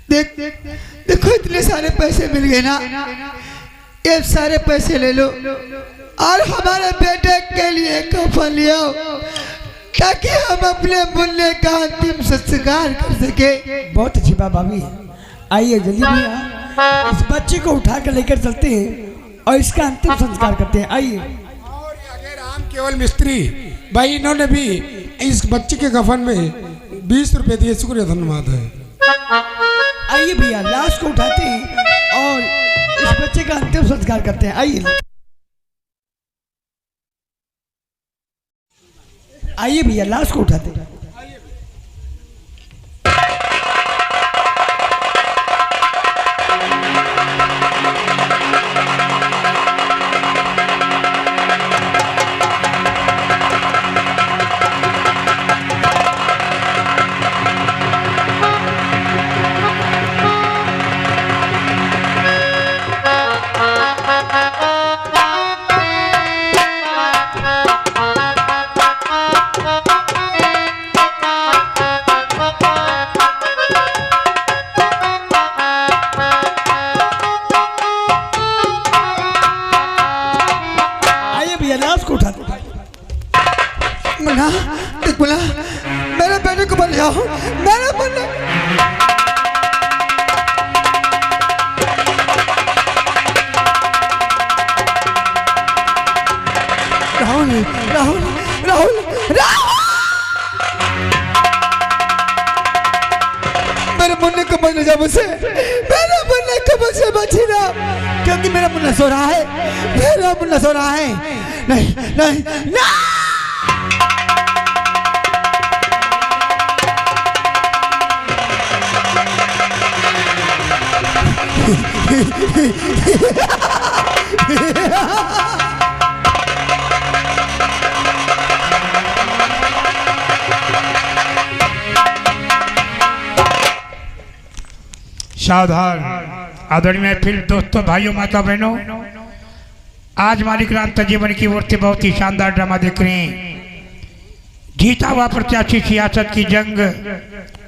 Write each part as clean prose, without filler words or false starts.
देख देखो इतने सारे पैसे मिल गए ना, ये सारे पैसे ले लो और हमारे बेटे के लिए कफन ले आओ ताकि हम अपने मुन्ने का अंतिम संस्कार कर सके। बहुत अच्छी बात भाभी, आइए जल्दी भैया इस बच्चे को उठा कर लेकर चलते हैं और इसका अंतिम संस्कार करते हैं। आइए। और अगर राम केवल मिस्त्री भाई, इन्होंने भी इस बच्चे के कफन में 20 रुपए दिए, शुक्रिया धन्यवाद है। आइए भैया लाश को उठाते हैं और इस बच्चे का अंतिम संस्कार करते हैं। आइए आइए भैया लाश को उठाते हैं। मुन्ना देख मुन्ना, मेरे बेटे को बन जाओ, मेरे मुन्ना। राहुल राहुल राहुल राहुल, मेरे मुन्ने को बन जाओ मुझसे, मेरे मुन्ने को मुझसे बची ना, क्योंकि मेरा मुन्ना सो रहा है, मेरा मुन्ना सो रहा है। नहीं नहीं नहीं, सावधान आदरणीय महफिल, दोस्तों, भाइयों, माता बहनों, आज मालिक राम तजीवन की ओर से बहुत ही शानदार ड्रामा देख रहे हैं। जीता हुआ प्रत्याशी सियासत की जंग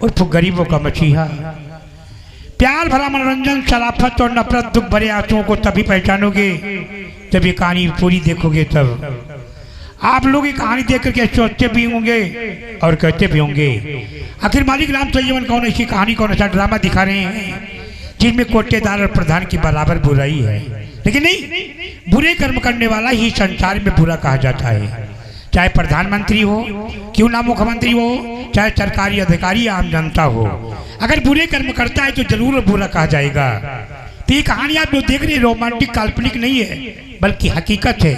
उर्फ गरीबों का मसीहा। प्यार भरा मनोरंजन, शराफत और नफरत, दुख भरे आंसुओं को तभी पहचानोगे जब ये कहानी पूरी देखोगे। तब आप लोग ये कहानी देख करके सोचते भी होंगे और कहते भी होंगे, आखिर मालिक राम तजीवन कौन ऐसी कहानी, कौन ऐसा ड्रामा दिखा रहे हैं जिसमें कोटेदार और प्रधान की बराबर बुराई है। लेकिन नहीं, बुरे कर्म करने वाला ही संसार में बुरा कहा जाता है। चाहे प्रधानमंत्री हो, क्यों ना मुख्यमंत्री हो, चाहे सरकारी अधिकारी या आम जनता हो, अगर बुरे कर्म करता है तो जरूर बुरा कहा जाएगा। तो ये कहानी आप जो देख रहे हैं रोमांटिक काल्पनिक नहीं है, बल्कि हकीकत है।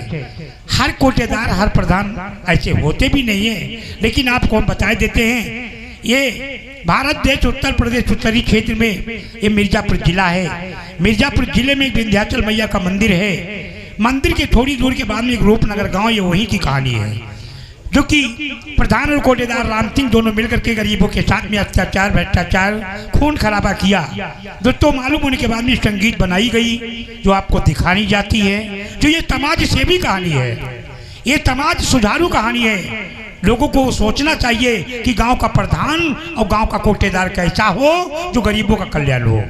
हर कोटेदार, हर प्रधान ऐसे होते भी नहीं है, लेकिन आपको हम बता देते हैं। ये भारत देश उत्तर प्रदेश उत्तरी क्षेत्र में ये मिर्जापुर जिला है। मिर्जापुर जिले में विंध्याचल मैया का मंदिर है। मंदिर के थोड़ी दूर के बाद में एक रूपनगर गांव, ये वहीं की कहानी है, जो कि प्रधान और कोटेदार राम सिंह दोनों मिलकर के गरीबों के साथ में अत्याचार, भ्रष्टाचार, खून खराबा किया। दोस्तों, मालूम होने के बाद में संगीत बनाई गई जो आपको दिखानी जाती है, जो ये समाज सेवी कहानी है, ये समाज सुधारू कहानी है। लोगों को सोचना चाहिए कि गांव का प्रधान और गांव का कोटेदार कैसा हो जो गरीबों का कल्याण हो।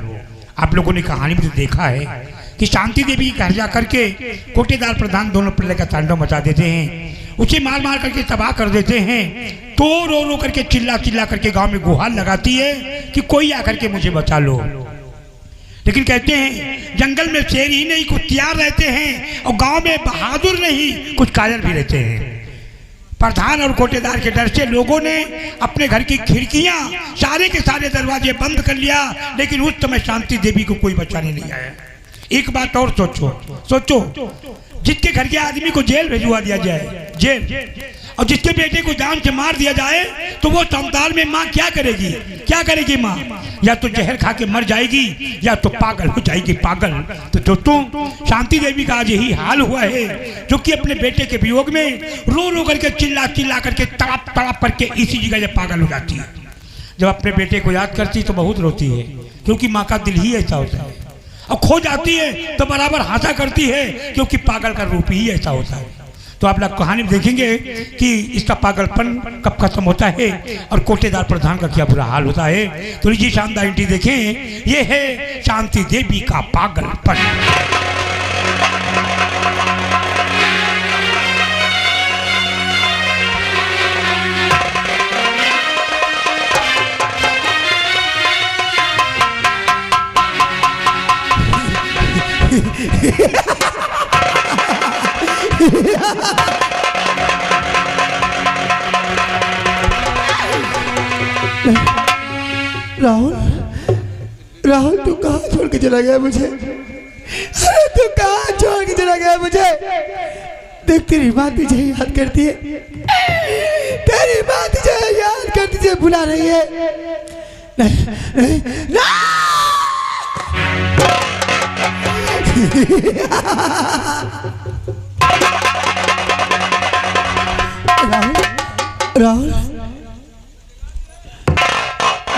आप लोगों ने कहानी में तो देखा है कि शांति देवी घर जा करके कोटेदार प्रधान दोनों प्रलय का तांडव मचा देते हैं, उसे मार मार करके तबाह कर देते हैं। तो रो रो करके चिल्ला चिल्ला करके गांव में गुहार लगाती है कि कोई आकर के मुझे बचा लो। लेकिन कहते हैं जंगल में शेर ही नहीं कुछ तैयार रहते हैं, और गांव में बहादुर नहीं कुछ कायर भी रहते हैं। प्रधान और कोटेदार के डर से लोगों ने अपने घर की खिड़कियां, सारे के सारे दरवाजे बंद कर लिया, लेकिन उस समय शांति देवी को कोई बचाने नहीं आया। एक बात और सोचो, जिसके घर के आदमी को जेल भिजवा दिया जाए, जेल, और जिसके बेटे को जान से मार दिया जाए, तो वो संसार में माँ क्या करेगी? क्या करेगी माँ? या तो जहर खा के मर जाएगी या तो पागल हो जाएगी, पागल। तो दोस्तों, शांति देवी का आज यही हाल हुआ है, जो कि अपने बेटे के वियोग में रो रो करके चिल्ला चिल्ला करके तड़प तड़प करके इसी जगह पागल हो जाती है। जब अपने बेटे को याद करती तो बहुत रोती है, क्योंकि माँ का दिल ही ऐसा होता है। और खो जाती है तो बराबर हंसा करती है, क्योंकि पागल का रूप ही ऐसा होता है। तो आप लोग कहानी में देखेंगे कि इसका पागलपन कब खत्म होता है और कोटेदार प्रधान का क्या बुरा हाल होता है। तो लीजिए शानदार एंट्री देखें, ये है शांति देवी का पागलपन। राहुल, राहुल तू कहाँ छोड़ के चला गया मुझे? अरे तू कहाँ छोड़ के चला गया मुझे? देख तेरी माँ तुझे याद करती है, तेरी माँ तुझे याद करती, तुझे बुला रही है। नहीं, नहीं, राहुल, राहुल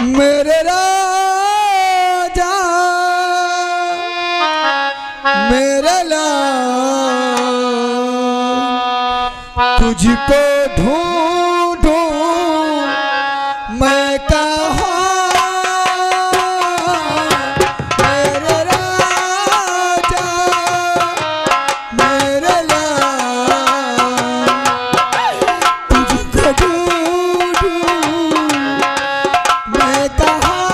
मेरे राजा, मेरे लाल, तुझको ढूंढूं मैं कहाँ, मेरे राजा, मेरे लाल, तुझको ढूंढूं मैं कहाँ।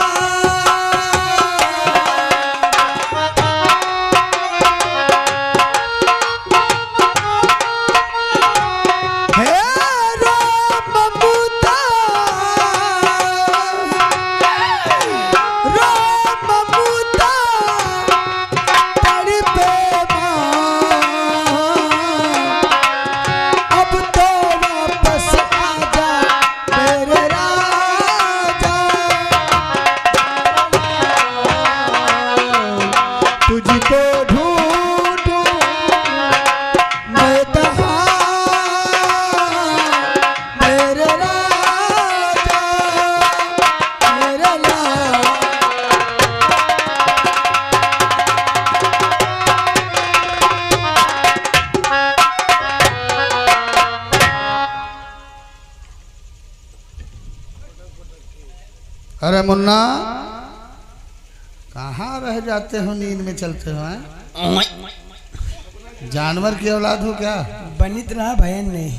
अरे मुन्ना, कहाँ रह जाते हो? नींद में चलते हो हैं? जानवर की औलाद हो क्या? बनित रहा भयन नहीं।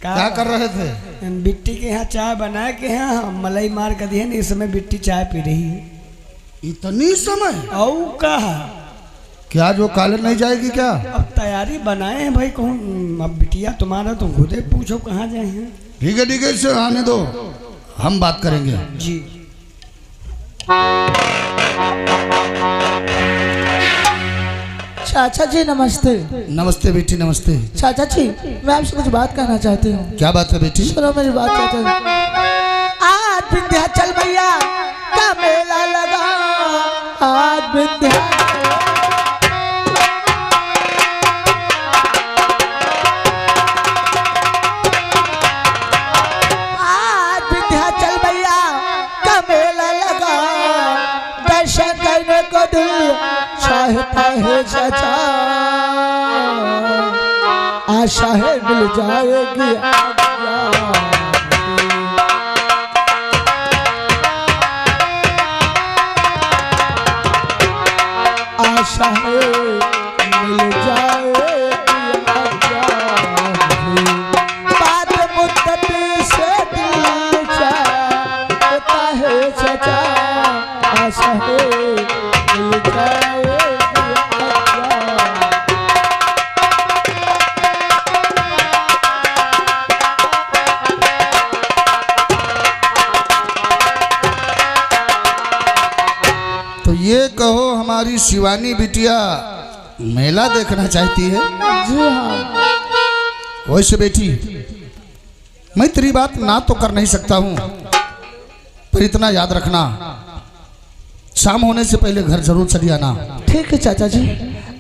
क्या कर रहे थे? बिट्टी के यहाँ चाय बना के यहाँ मलाई मार कर दिया, इस समय बिट्टी चाय पी रही है। इतनी समय? औ कहा क्या जो कॉलेज नहीं जाएगी क्या? अब तैयारी बनाए हैं भाई। कौन अब बिटिया तुम्हारा, तुम खुद ही पूछो कहाँ जाए हैं। ठीक है ठीक है, इसे आने दो, हम बात करेंगे। जी चाचा जी नमस्ते। नमस्ते बेटी, नमस्ते। चाचा जी मैं आपसे कुछ बात करना चाहती हूँ। क्या बात है बेटी? सुनो मेरी बात चाचा जी। आज विंध्याचल मैया का मेला लगा, आज विंध्याचल मैया का मेला लगा, दर्शन करने को दिल चाहता है चाचा, आशा है मिल जाएगी आशा है मिल जाएगी बात मुद्दती से दिल चाहता है चाचा, आशा है मिल जाएगी। तो ये कहो हमारी शिवानी बिटिया मेला देखना चाहती है? जी हाँ। वैसे बेटी मैं तेरी बात ना तो कर नहीं सकता हूँ, पर इतना याद रखना शाम होने से पहले घर जरूर चली आना। ठीक है चाचा जी,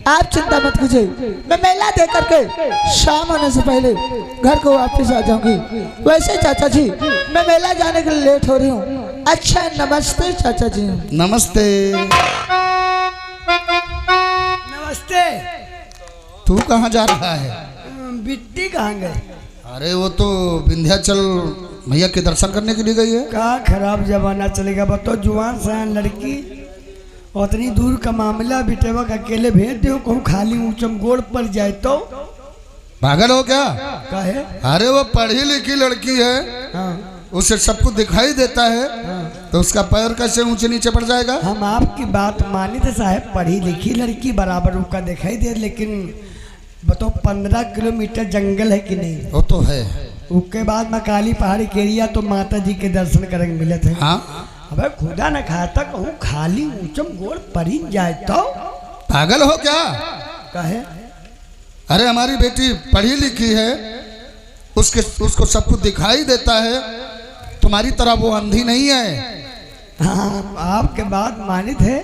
आप चिंता मत कीजिए, मैं मेला देख करके शाम होने से पहले घर को वापस आ जाऊंगी। वैसे चाचा जी मैं मेला जाने के लिए लेट हो रही हूँ। अच्छा नमस्ते चाचा जी। नमस्ते। नमस्ते। तू कहाँ जा रहा है? बिट्टी कहाँ गए? अरे वो तो विंध्याचल मैया के दर्शन करने के लिए गई है। का खराब जमाना चलेगा, बताओ जुआन सयान लड़की उतनी दूर का मामला बिटेवा का अकेले भेज दो, कहूँ खाली ऊंचम गोड़ पर जाए तो पागल हो क्या? कहे अरे वो पढ़ी लिखी लड़की है, हाँ उसे सब कुछ दिखाई देता है, तो उसका पैर कैसे ऊंचे नीचे पड़ जाएगा? हम आपकी बात मानी थे साहब, पढ़ी लिखी लड़की बराबर उसका दिखाई दे, लेकिन बताओ 15 किलोमीटर जंगल है कि नहीं? वो तो है। उसके बाद मैं काली पहाड़ी के एरिया तो माता जी के दर्शन करेंगे मिले थे। हाँ अबे खुदा न खाता कहूँ खाली ऊंचम गोड़ पर ही जाए तो पागल हो क्या? कहे अरे हमारी बेटी पढ़ी लिखी है, उसको सब कुछ दिखाई देता है, तुम्हारी तरह वो अंधी नहीं है। हाँ आपके बात मानी थे,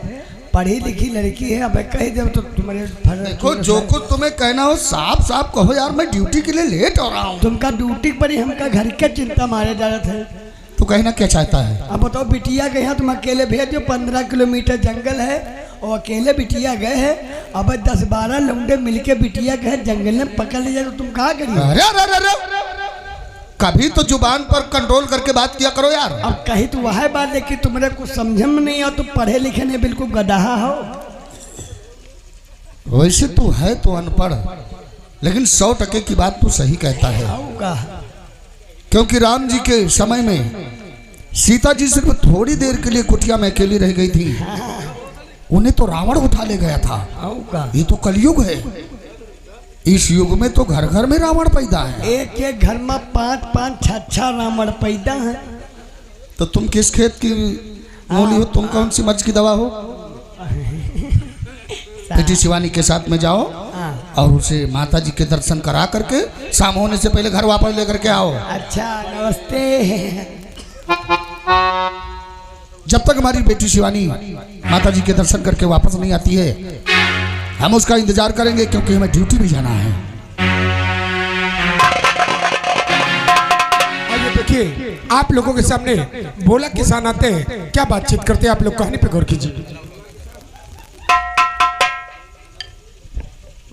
पढ़ी लिखी लड़की है, अब कही दे तो तुम्हारे देखो जो कुछ तुम्हें कहना हो साफ साफ कहो यार, मैं ड्यूटी के लिए लेट हो रहा हूँ। तुमका ड्यूटी पर ही हमका घर के चिंता मारे जा रहे थे। तू कहना क्या चाहता है? अब बताओ बिटिया गए हैं, तुम अकेले भेज दो, 15 किलोमीटर जंगल है और अकेले बिटिया गए हैं, अब 10-12 लौंडे मिलके बिटिया गए जंगल में पकड़ ले जाए तो तुम कहाँ करिए? अरे अरे अरे कभी तो जुबान पर कंट्रोल करके बात किया करो यार। अब कही तो वह बात है कि तुम्हारे कुछ समझ में नहीं हो, तुम पढ़े लिखे नहीं बिल्कुल गधाहा हो। वैसे तू है तो अनपढ़, लेकिन 100% की बात तू सही कहता है, क्योंकि राम जी के समय में सीता जी सिर्फ थोड़ी देर के लिए कुटिया में अकेली रह गई थी, उन्हें तो रावण उठा ले गया था। ये तो कलयुग है, इस युग में तो घर घर में रावण पैदा है। एक एक घर में 5-5 6 रावण पैदा है। तो तुम किस खेत की मूली हो? तुम कौन सी मर्ज की दवा हो? बेटी शिवानी के साथ में जाओ और उसे माता जी के दर्शन करा करके शाम होने से पहले घर वापस लेकर के आओ। अच्छा नमस्ते। जब तक हमारी बेटी शिवानी माता जी के दर्शन करके वापस नहीं आती है, हम उसका इंतजार करेंगे, क्योंकि हमें ड्यूटी भी जाना है। आइए देखिए, आप लोगों के सामने बोला किसान आते हैं, क्या बातचीत करते हैं आप लोग, कहानी पे गौर कीजिए।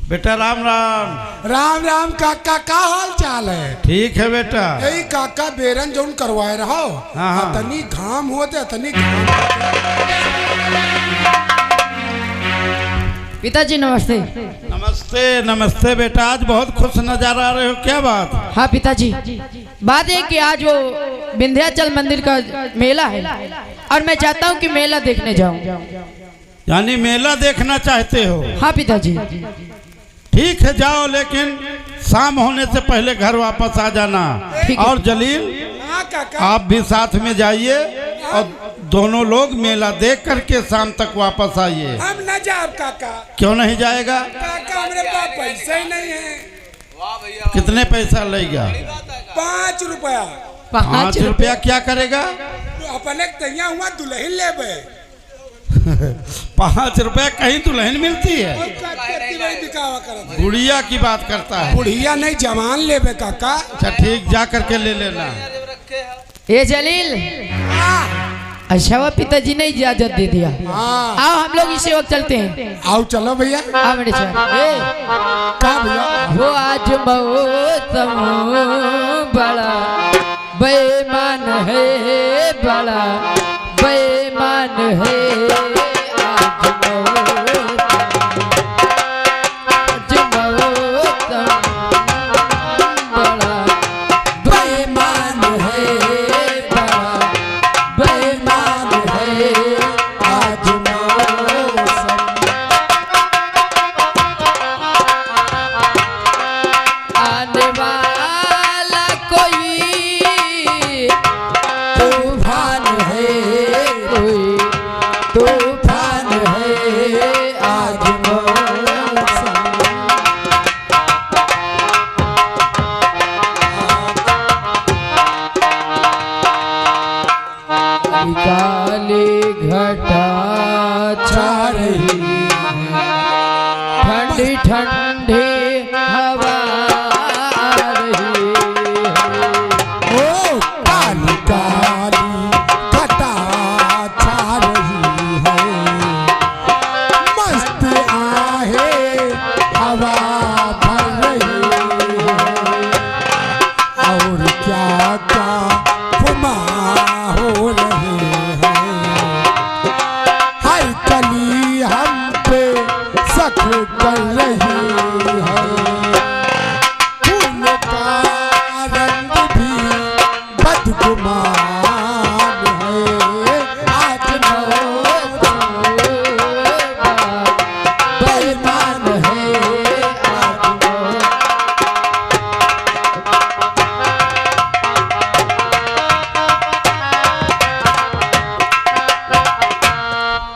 बेटा राम राम। राम राम काका, का हाल चाल है? ठीक है बेटा। यही काका बेरन जोन करवाए रहो। हाँ। तनी घाम होते, तनी घाम पिताजी नमस्ते। नमस्ते नमस्ते बेटा, आज बहुत खुश नजर आ रहे हो, क्या बात? हाँ पिताजी, बात है कि आज वो विंध्याचल मंदिर का मेला है और मैं चाहता हूँ कि मेला देखने जाऊँ। यानी मेला देखना चाहते हो? हाँ पिताजी। ठीक है जाओ, लेकिन शाम होने से पहले घर वापस आ जाना। ठीक है। और जलील आप भी साथ में जाइए और दोनों लोग मेला देख करके शाम तक वापस आइए। हम न जाओ काका। क्यों नहीं जाएगा? काका हमारे पास पैसे ही नहीं है। कितने पैसा लेगा? 5 रुपया। 5 रुपया क्या करेगा? अपने तैयार हुआ दुल्हन ले 5 रुपया कहीं दुल्हन मिलती है? बुढ़िया की बात करता है। बुढ़िया नहीं जवान ले काका। अच्छा ठीक, जा करके ले लेना। ये जलील, अच्छा वो पिताजी ने इजाजत दे दिया। आओ हम लोग इसी वक्त चलते हैं। आओ चलो भैया। आओ मेरे साथ। क्या भैया? वो आज मौसम बड़ा बेईमान है, बड़ा बेईमान है। काली घटा छा रही है, ठंडी ठंडी हवा आ रही है। ओ काली काली घटा छा रही है, मस्त आहे हवा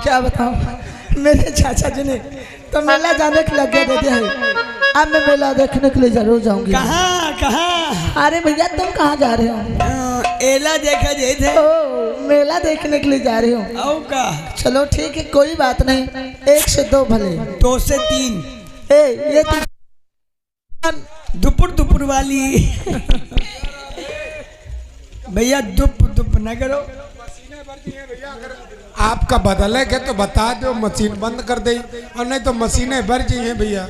क्या बताऊं, मेरे चाचा जी ने तो मेला जाने के लगे दे दिया है। अब मैं मेला देखने के लिए जरूर जाऊंगी। कहाँ कहाँ? अरे भैया तुम कहाँ जा रहे हो? एला देखा जाए थे। ओ मेला देखने के लिए जा रही हूँ। आओ का? चलो ठीक है कोई बात नहीं, 1 से 2 भले। 2 से 3। ये दुपुर दुपुर वाली। भैया दुप दुप न करो। आपका बदले के तो बता दो, मशीन बंद कर दे, और नहीं तो मशीनें भर जाइए भैया।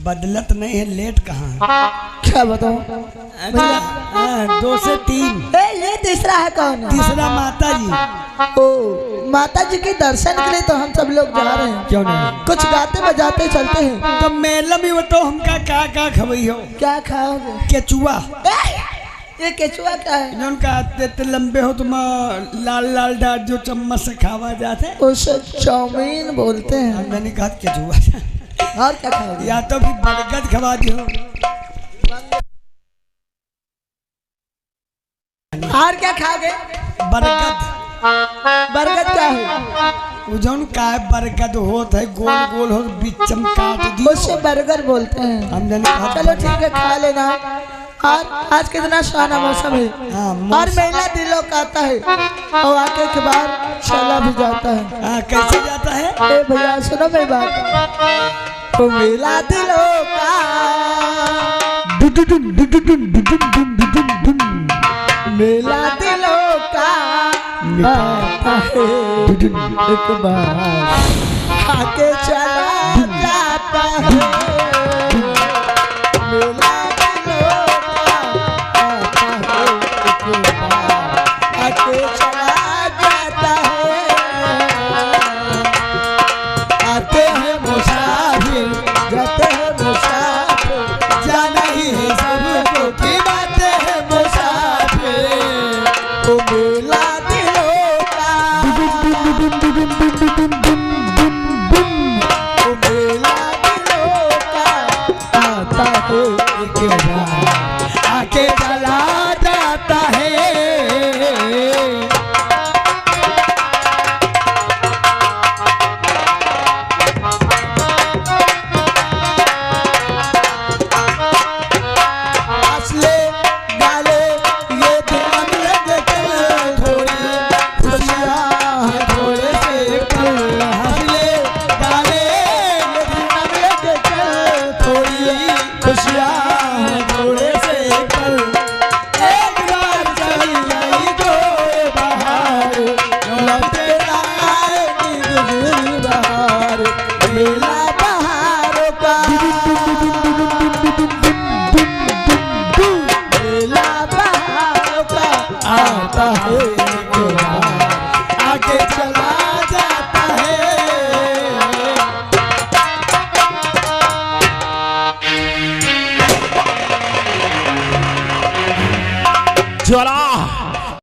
बदलत नहीं है, लेट कहाँ? क्या बताऊं? 2 से 3। ये तीसरा है कौन? तीसरा माता जी। ओ माता जी के दर्शन के लिए तो हम सब लोग जा रहे हैं। क्यों नहीं? कुछ गाते बजाते चलते हैं। तो मेला में बताओ हमका का खबई हो? क्या खाओगे? केचुआ। ये केचुआ क्या है? जौन का इतने लंबे हो तुम, लाल लाल डाट जो चम्मच से खावा जाते, उसे चाउमीन बोलते हैं। मैंने कहा केचुआ। और क्या खाओगे? या तो फिर बरगद खवा दियो। और क्या खाओगे? बरगद। बरगद क्या है? वो जौन का बरगद होता है, गोल गोल हो, बीच काट दियो, उसे बर्गर बोलते हैं। हम जाने कहा। चलो ठीक है खा लेना। और आज कितना सुहाना मौसम है। हाँ, और मेला दिलों का आता है और आके के बाद चला भी जाता है। हाँ, कैसे जाता है? ए भैया सुनो मेरी बात। तो मेला दिलों का, मेला दिलों का आता है, एक बार आके चला जाता है। मेला आके चला जाता है। आते हैं मुसाफिर, जाते हैं मुसाफिर, जाना ही है सबको की बातें हैं मुसाफिर। ओ मेला दिलों का, ओ मेला दिलों का आता है, एक बार आके चला जाता है। आता है।